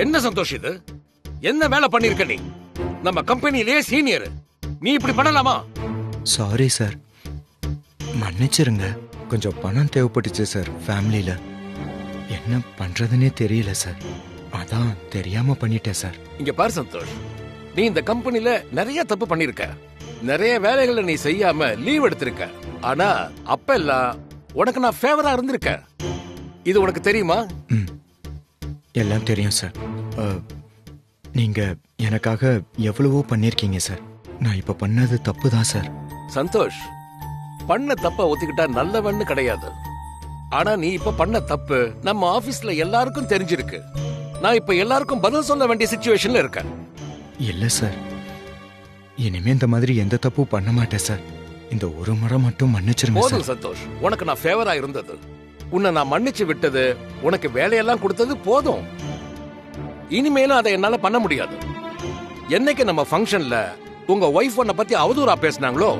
என்ன சந்தோஷ் இது? என்ன வேலை பண்ணிருக்க நீ? நம்ம கம்பெனிலேயே சீனியர், நீ இப்படி பண்ணலாமா? சாரி சார், மன்னிச்சிருங்க. கொஞ்சம் பணம் தேவைப்பட்டுச்சு சார் ஃபேமிலியில. என்ன பண்றதுன்னே தெரியல சார், அதான் தெரியாம பண்ணிட்டேன் சார். இங்க பாரு சந்தோஷ், நீ இந்த கம்பெனில நிறைய தப்பு பண்ணிருக்க. நிறைய வேலைகளை நீ செய்யாம லீவ் எடுத்திருக்க. ஆனா அப்ப எல்லாம் உனக்கு நான் ஃபேவரா இருந்திருக்க. இது உனக்கு தெரியுமா? எல்லாம் தெரியும் சார். நீங்க எனக்காக எவ்வளவோ பண்ணிருக்கீங்க சார். நான் இப்ப பண்ணது தப்பு தான் சார். சந்தோஷ், பண்ண தப்ப ஒத்துக்கிட்டா நல்லவன்னு கிடையாது. ஆனா நீ இப்ப பண்ண தப்பு நம்ம ஆபீஸ்ல எல்லாருக்கும் தெரிஞ்சிருக்கு. நான் இப்ப எல்லாருக்கும் பதில் சொல்ல வேண்டிய சிச்சுவேஷன்ல இருக்கேன். இல்ல சார், இனிமே இந்த மாதிரி எந்த தப்பும் பண்ண மாட்டேன் சார். இந்த ஒரு முறை மட்டும் மன்னிச்சிருங்க சார். போதும் சந்தோஷ், உனக்கு நான் ஃபேவரா இருந்தது, உன்னை நான் மன்னிச்சு விட்டது, உனக்கு வேலையெல்லாம் கொடுத்தது போதும். இனிமேலும் அதை என்னால பண்ண முடியாது. என்னைக்கு நம்ம ஃபங்க்ஷன்ல உங்க ஒய்ஃப் உன்னை பத்தி அவதூறா பேசினாங்களோ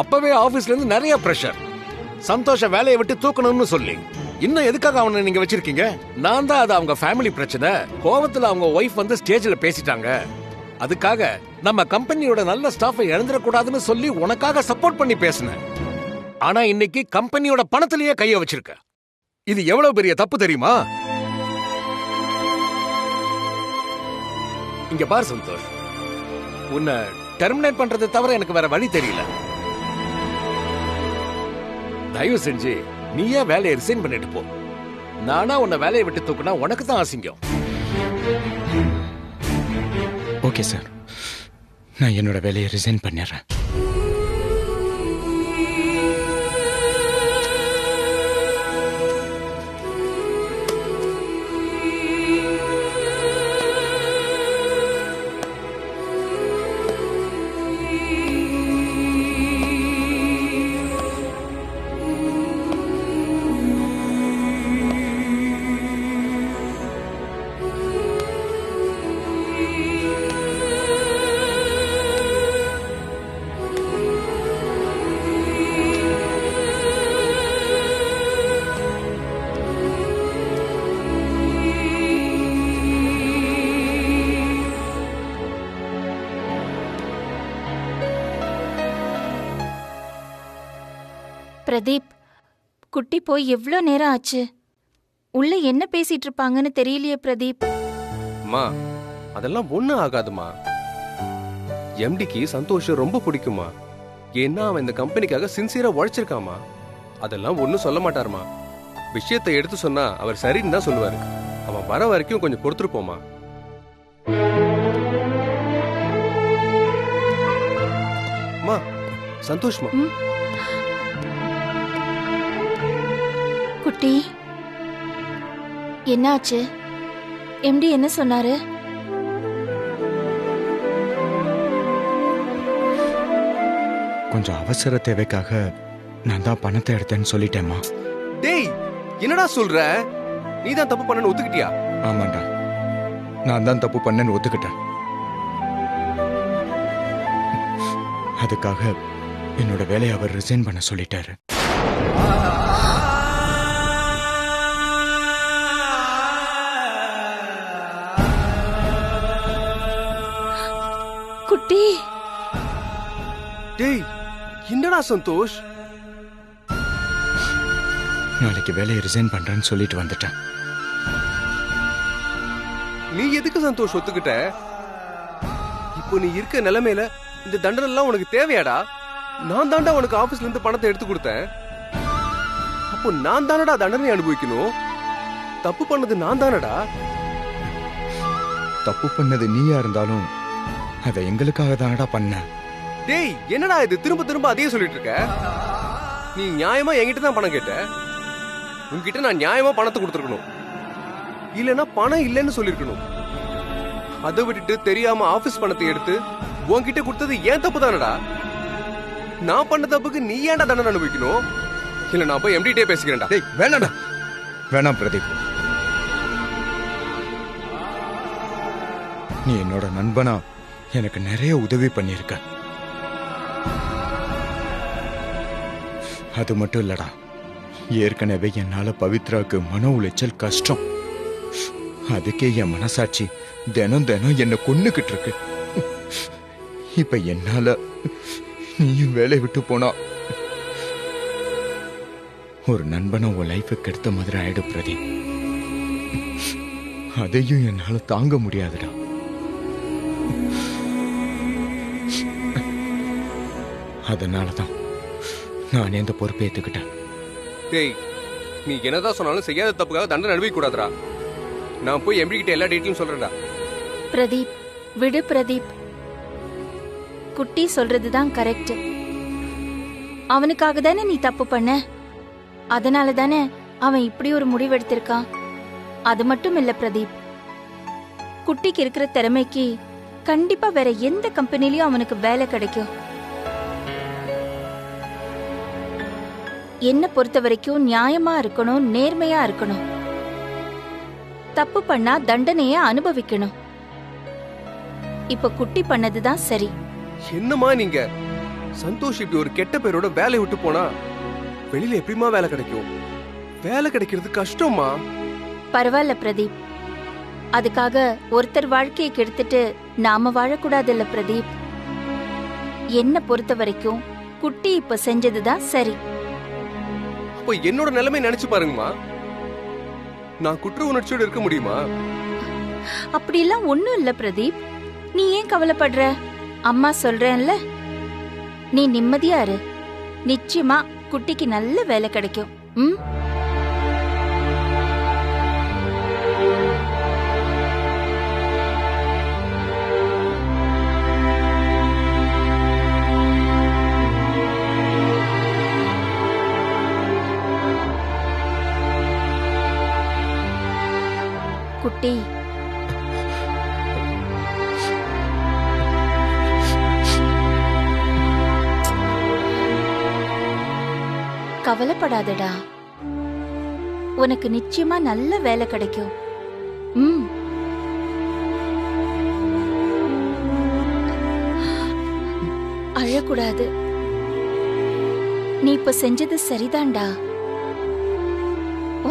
அப்பவே ஆபீஸ்ல இருந்து நிறைய பிரஷர். சந்தோஷ வேலையை விட்டு தூக்கணும்னு சொல்லி இன்னும் எதுக்காக அவனை நீங்க வச்சிருக்கீங்க? நான் தான் அது அவங்க ஃபேமிலி பிரச்சனை. கோவத்துல அவங்க ஒய்ஃப் வந்து ஸ்டேஜ்ல பேசிட்டாங்க. அதுக்காக நம்ம கம்பெனியோட நல்ல ஸ்டாஃபை இழந்துடக்கூடாதுன்னு சொல்லி உனக்காக சப்போர்ட் பண்ணி பேசினேன். ஆனா இன்னைக்கு கம்பெனியோட பணத்திலேயே கைய வச்சிருக்க. இது எவ்வளவு பெரிய தப்பு தெரியுமா? இங்க பாரு சந்தோஷ், உன்னை டெர்மினேட் பண்றதை தவிர எனக்கு வேற வழி தெரியல. தயவு செஞ்சு நீயே வேலையை ரிசைன் பண்ணிட்டு போ. நானா உன்னை வேலையை விட்டு தூக்குனா உனக்கு தான் அசிங்கம். ஓகே சார், நான் என்னோட வேலையை ரிசைன் பண்ணிடுறேன். பிரதீப், குட்டி போய் எவ்வளோ நேரம் ஆச்சு? உள்ள என்ன பேசிட்டு இருப்பாங்கன்னு தெரியலையே பிரதீப். அம்மா, அதெல்லாம் ஒண்ணும் ஆகாதுமா. எம்டிக்கு சந்தோஷ் ரொம்ப பிடிக்குமா. ஏன்னா அவன் இந்த கம்பெனிக்காக சின்சியரா உழைச்சிருக்காமா. அதெல்லாம் ஒண்ணும் சொல்ல மாட்டாருமா. விஷயத்தை எடுத்து சொன்னா அவர் சரின்னு தான் சொல்லுவாரு. அவன் வர வரைக்கும் கொஞ்சம் பொறுத்துருப்போமா. அம்மா, சந்தோஷ்மா. குட்டி, என்னாச்சு? எம்டி என்ன சொன்னாரு? கொஞ்சம் அவசர தேவைக்காக நான் தான் பணத்தை எடுத்தேன்னு சொல்லிட்டேம்மா. டேய், என்னடா சொல்ற? நீ தான் தப்பு பண்ணன்னு ஒத்துக்கிட்டியா? ஆமாண்டா, நான் தான் தப்பு பண்ணேன்னு ஒத்துக்கிட்டேன். அதுக்காக என்னோட வேலையை அவர் ரிசைன் பண்ண சொல்லிட்டாரு. குட்டி, டேய், என்னடா சந்தோஷ்? நாளைக்கு வேலையை ரிசைன் பண்றேன்னு சொல்லிட்டு வந்துட்டேன். நீ எதுக்கு சந்தோஷ் ஒத்துக்கிட்ட? இப்போ நீ இருக்க நிலைமையில இந்த தண்டனை எல்லாம் உனக்கு தேவையாடா? நான் தாண்டா உனக்கு ஆபீஸ்ல இருந்து பணத்தை எடுத்து கொடுத்தேன். அப்போ நான் தானடா தண்டனை அனுபவிக்கணும். தப்பு பண்ணது நான் தானடா. தப்பு பண்ணது நீயா இருந்தாலும் அதை எங்களுக்காக தானடா பண்ண. டேய், என்னடா இது திரும்ப திரும்ப அதையே சொல்லிட்டு இருக்க? நீ நியாயமா என்கிட்ட தான் பணம் கேட்ட. உன்கிட்ட நான் நியாயமா பணத்தை கொடுத்துருக்கணும். இல்லைன்னா பணம் இல்லைன்னு சொல்லிருக்கணும். அதை விட்டுட்டு தெரியாம ஆபீஸ் பணத்தை எடுத்து உன்கிட்ட கொடுத்தது ஏன் தப்பு தானடா. நான் பண்ண தப்புக்கு நீ ஏன்டா தண்டனை அனுபவிக்கணும்? இல்ல நான் போய் எம்டிட்டே பேசிக்கிறேன்டா. டேய், வேணாம்டா. வேணாம் பிரதீப், நீ என்னோட நண்பனா எனக்கு நிறைய உதவி பண்ணிருக்க. அது மட்டும் இல்லடா, ஏற்கனவே என்னால பவித்ராக்கு மன உளைச்சல் கஷ்டம். அதுக்கே என் மனசாட்சி தினம் தினம் என்ன கொன்னுகிட்டு இருக்கு. இப்ப என்னால நீயும் வேலையை விட்டு போனா ஒரு நண்பனை உன் லைஃபுக்கு எடுத்த மாதிரி ஆயிடும் பிரதீப். அதையும் என்னால தாங்க முடியாதுடா. அதனாலதான் நான் இந்த பொறுப்பை ஏத்துக்கிட்டேன். டேய், நீ என்னதான் சொன்னாலும் செய்யாத தப்புக்காக தண்டனை அனுபவிக்க கூடாதுடா. நான் போய் எம்டி கிட்ட எல்லா டீட்டெயிலும் சொல்றேன்டா. பிரதீப், விடு பிரதீப். குட்டி சொல்றதுதான் கரெக்ட். அவனுக்காக தானே நீ தப்பு பண்ண. அதனால தானே அவன் இப்படி ஒரு முடிவெடுத்திருக்கான். அது மட்டும் இல்ல பிரதீப், குட்டிக்கு இருக்கிற திறமைக்கு கண்டிப்பா வேற எந்த கம்பெனிலயும் அவனுக்கு வேலை கிடைக்கும். என்ன பொறுத்த வரைக்கும் நியாயமா இருக்கணும், நேர்மையா இருக்கணும். தப்பு பண்ணா தண்டனைய அனுபவிக்கணும். இப்ப குட்டி பண்ணதுதான் சரி. என்னம்மா நீங்க? சந்தோஷ் இப்படி ஒரு கெட்ட பேரோட வேலையை விட்டு போனா வெளியில எப்படிமா வேலை கிடைக்கும்? வேலை கிடைக்கிறது கஷ்டமா? பரவாயில்ல பிரதீப், அதுக்காக ஒருத்தர் வாழ்க்கையை கெடுத்துட்டு நாம வாழக்கூடாது இல்ல பிரதீப். என்ன பொறுத்த வரைக்கும் குட்டி இப்ப செஞ்சதுதான் சரி. அப்ப என்னோட நிலைமை நினைச்சு பாருங்கம்மா. நான் குற்ற உணர்ச்சியோட இருக்க முடியுமா? அப்படியெல்லாம் ஒண்ணும் இல்ல பிரதீப். நீ ஏன் கவலைப்படுற? அம்மா சொல்றேன்ல, நீ நிம்மதியா இரு. நிச்சயமா குட்டிக்கு நல்ல வேலை கிடைக்கும். ம். குட்டி, கவலைப்படாதடா. உனக்கு நிச்சயமா நல்ல வேலை கிடைக்கும். ம். அழக்கூடாது. நீ இப்ப செஞ்சது சரிதான்டா.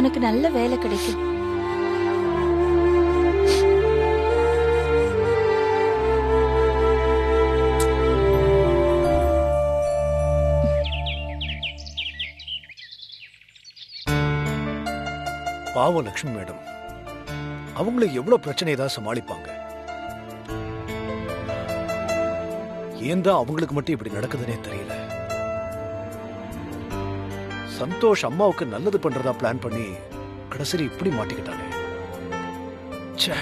உனக்கு நல்ல வேலை கிடைக்கும். பாவம் லட்சுமி மேடம், அவங்கள எவ்வளவு பிரச்சனையை தான் சமாளிப்பாங்க. ஏன் தான் அவங்களுக்கு மட்டும் இப்படி நடக்குதுன்னே தெரியல. சந்தோஷ் அம்மாவுக்கு நல்லது பண்றதா பிளான் பண்ணி கடைசியில் இப்படி மாட்டிக்கிட்டானே. ச்சே.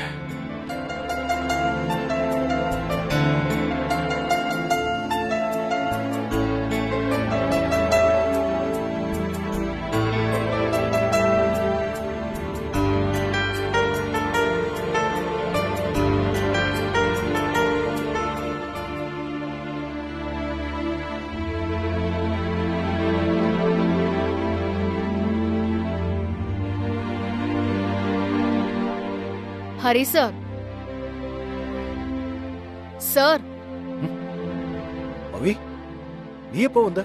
ஹரி சார். சார். பவி, நீ எப்போ வந்த?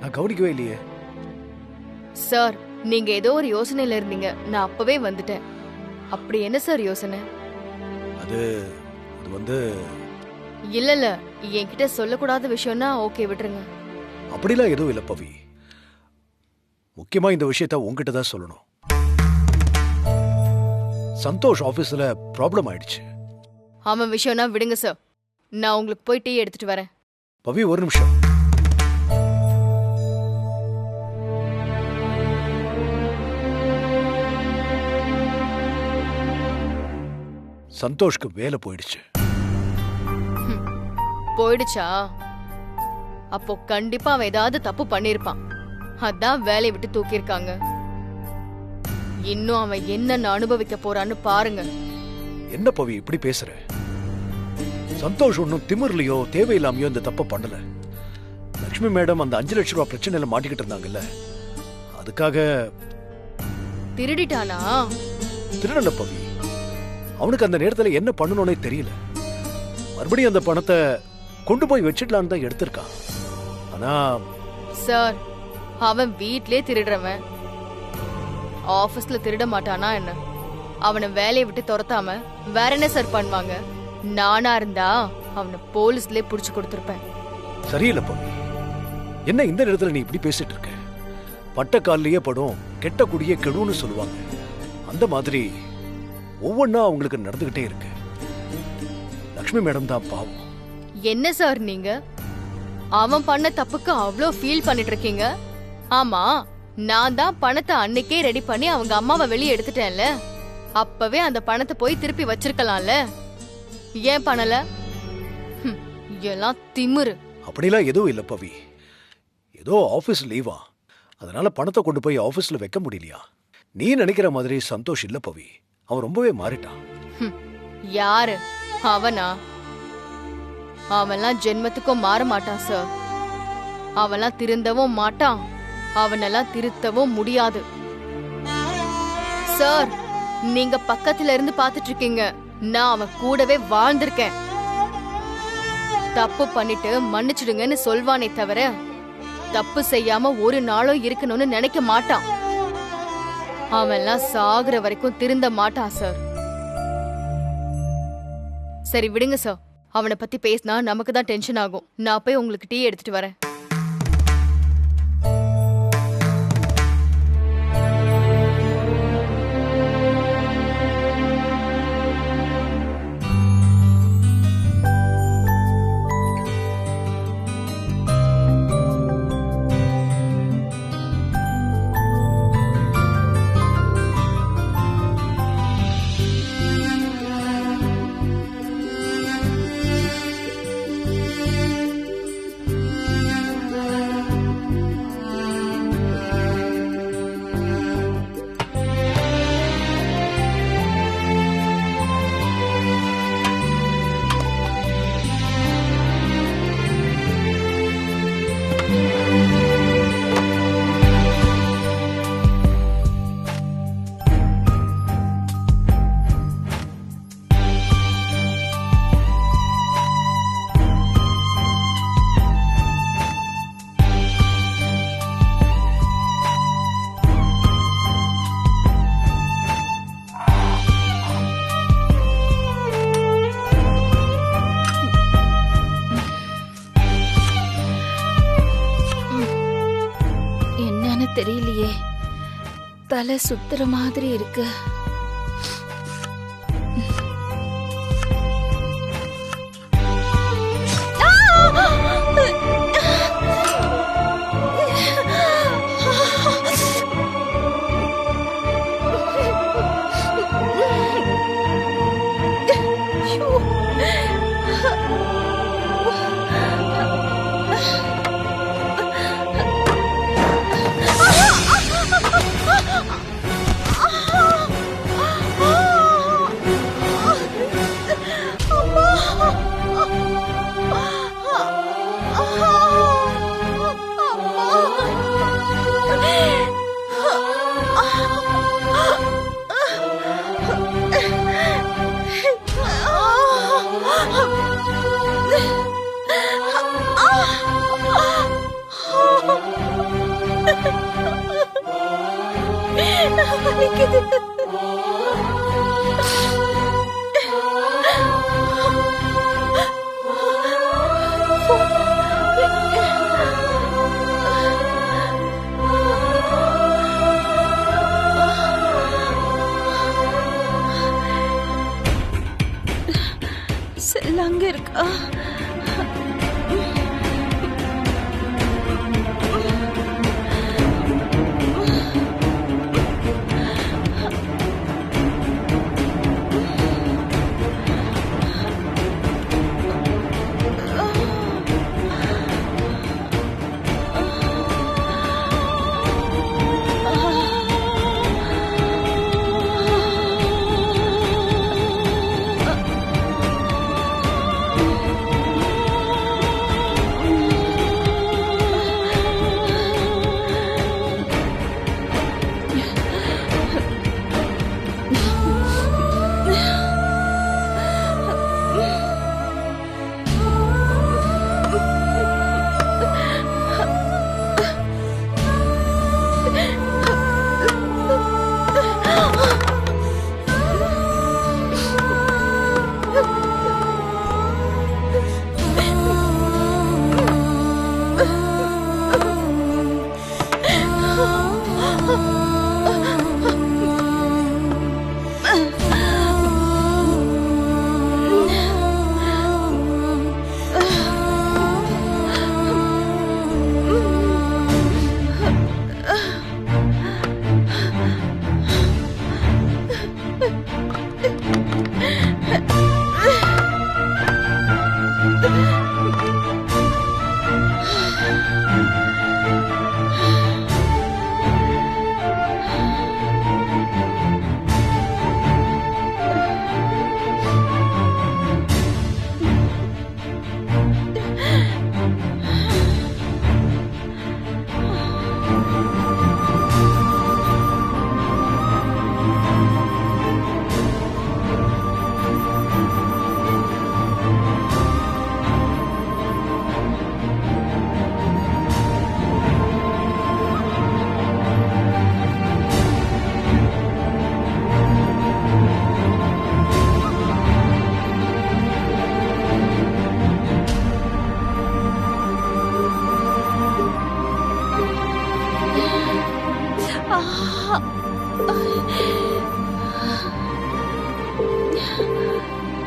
நான் கவனிக்கவே இல்லையே. சார், நீங்க ஏதோ ஒரு யோசனையில இருந்தீங்க. நான் அப்பவே வந்துட்டேன். அப்படி என்ன சார் யோசனை? அது வந்து இல்ல இல்ல, என்கிட்ட சொல்லக்கூடாத விஷயம்னா ஓகே, விட்டுருங்க. அப்படிலாம் எதுவும் இல்லை பவி. முக்கியமா இந்த விஷயத்த உங்ககிட்ட தான் சொல்லணும். சந்தோஷ் ஆபீஸ்ல ப்ராப்ளம் ஆயிடுச்சு. அவன் விஷயம்னா விடுங்க சார். நான் உங்களுக்கு போய் டீ எடுத்துட்டு வரேன். பவி, ஒரு நிமிஷம். சந்தோஷ்க்கு வேலை போயிடுச்சு. போயிடுச்சா? அப்போ கண்டிப்பா அவன் ஏதாவது தப்பு பண்ணிருப்பான். அதான் வேலையை விட்டு தூக்கியிருக்காங்க. இன்னும் அவன் என்ன அனுபவிக்க போறான்னு பாருங்க. என்ன பவி இப்படி பேசுற? சந்தோஷ் ஒன்னும் திமிர்லயோ தேவையில்லாமையோ இந்த தப்ப பண்ணல. லட்சுமி மேடம் அந்த 5 லட்சம் ரூபாய் பிரச்சனையில மாட்டிக்கிட்டு இருந்தாங்கல்ல, அதுக்காக. திருடிட்டானா? திருடல பவி. அவனுக்கு அந்த நேரத்துல என்ன பண்ணணும்னே தெரியல. மறுபடியும் அந்த பணத்தை கொண்டு போய் வச்சிடலான்னு தான் எடுத்திருக்கான். ஆனா சார், அவன் வீட்லயே திருடுறவன். ஆபீஸ்ல திருட மாட்டானா என்ன? அவனை வேலையை விட்டு துரத்தாம வேற என்ன சார் பண்ணுவாங்க? நானா இருந்தா அவனை போலீஸ்லயே புடிச்சு கொடுத்திருப்பேன். சரியில்லை பவி, என்ன இந்த நேரத்துல நீ இப்படி பேசிட்டு இருக்க? பட்ட கால்லயே படும், கெட்ட குடியே கெடுன்னு சொல்லுவாங்க. அந்த மாதிரி ஒவ்வொன்னா அவங்களுக்கு நடந்துகிட்டே இருக்கு. லக்ஷ்மி மேடம் தான் பாவம். என்ன சார் நீங்க அவன் பண்ண தப்புக்கு அவ்ளோ ஃபீல் பண்ணிட்டு இருக்கீங்க? ஆமா, நான் தான் பணத்தை அன்னைக்கே ரெடி பண்ணி அவங்க அம்மாவை வெளியே எடுத்துட்டேன்ல. அப்பவே அந்த பணத்தை போய் திருப்பி வச்சிருக்கலாம்ல. ஏன் பண்ணல? எல்லாம் திமிரு. அப்படிலாம் எதுவும் இல்ல பவி. ஏதோ ஆபீஸ் லீவா, அதனால பணத்தை கொண்டு போய் ஆபீஸ்ல வைக்க முடியலையா? நீ நினைக்கிற மாதிரி சந்தோஷ் இல்ல பவி. அவன் ரொம்பவே மாறிட்டான். யாரு அவனா? அவன்லாம் ஜென்மத்துக்கும் மாற மாட்டான் சார். அவன்லாம் திருந்தவும் மாட்டான். அவனெல்லாம் திருத்தவும் முடியாது சார். நீங்க பக்கத்துல இருந்து பாத்துட்டு இருக்கீங்க. நான் அவன் கூடவே வாழ்ந்திருக்கேன். தப்பு பண்ணிட்டு மன்னிச்சிடுங்கன்னு சொல்வானே தவிர தப்பு செய்யாம ஒரு நாளும் இருக்கணும்னு நினைக்க மாட்டான். அவன்லாம் சாகுற வரைக்கும் திருந்த மாட்டான் சார். சரி விடுங்க சார், அவனை பத்தி பேசினா நமக்கு தான் டென்ஷன் ஆகும். நான் போய் உங்களுக்கு டீ எடுத்துட்டு வரேன். தெரியலையே, தலை சுத்துற மாதிரி இருக்கு. செல் அங்க இருக்கா?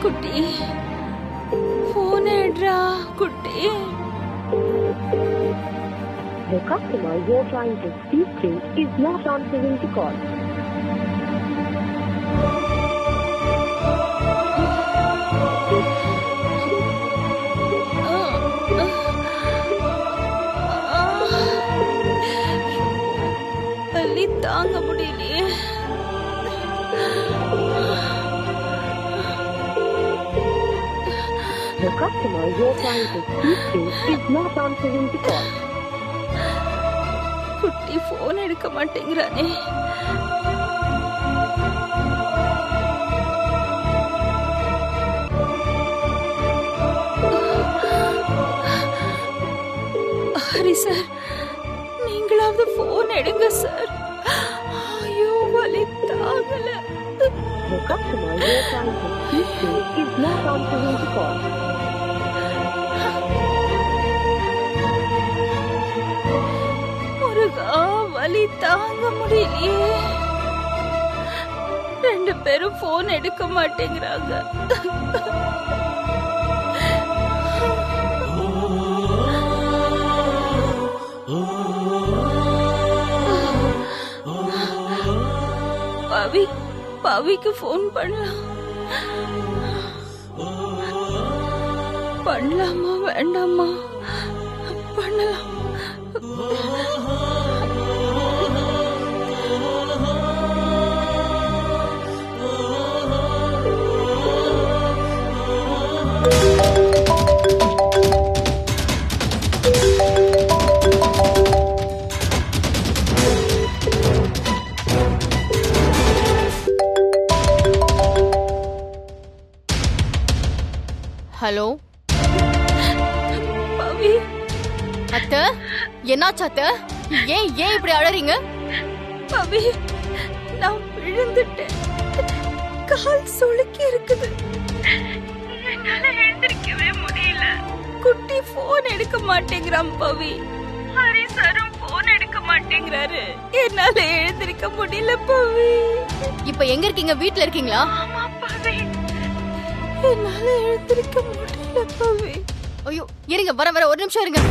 குட்டி போன் எடுறா குட்டி. The customer you're trying to speak to is not answering the call. வலி தாங்க முடியலையே. The customer you're trying to speak to is not answering the call. குட்டி போன் எடுக்க மாட்டேங்கிறானே. ஹரி சார், நீங்களாவது போன் எடுங்க சார். ஐயோ வலி தாங்கல. The customer you're trying to speak to is not answering the call. முருகா வலி தாங்க முடியலையே. ரெண்டு பேரும் போன் எடுக்க மாட்டேங்கிறாங்க. பவிக்கு போன் பண்ணலாமா வேண்டாமா? பண்ணலாம். ஹலோ பவி, அத்தை, என்னாச்சு அத்தை? ஏன் இப்படி அழறீங்க? பவி, நான் விழுந்துட்டேன். கால் சுளுக்கி இருக்குது. என்னால எழுந்திருக்கவே முடியல. குட்டி போன் எடுக்க மாட்டேங்கிறான் பவி. ஹரி சாரும் போன் எடுக்க மாட்டேங்கிறாரு. என்னால எழுந்திருக்க முடியல பவி. இப்ப எங்க இருக்கீங்க? வீட்ல இருக்கீங்களா? ஆமா பவி, என்னால எழுந்திருக்க முடியல பவி. ஐயோ இருங்க, வர ஒரு நிமிஷம் இருங்க.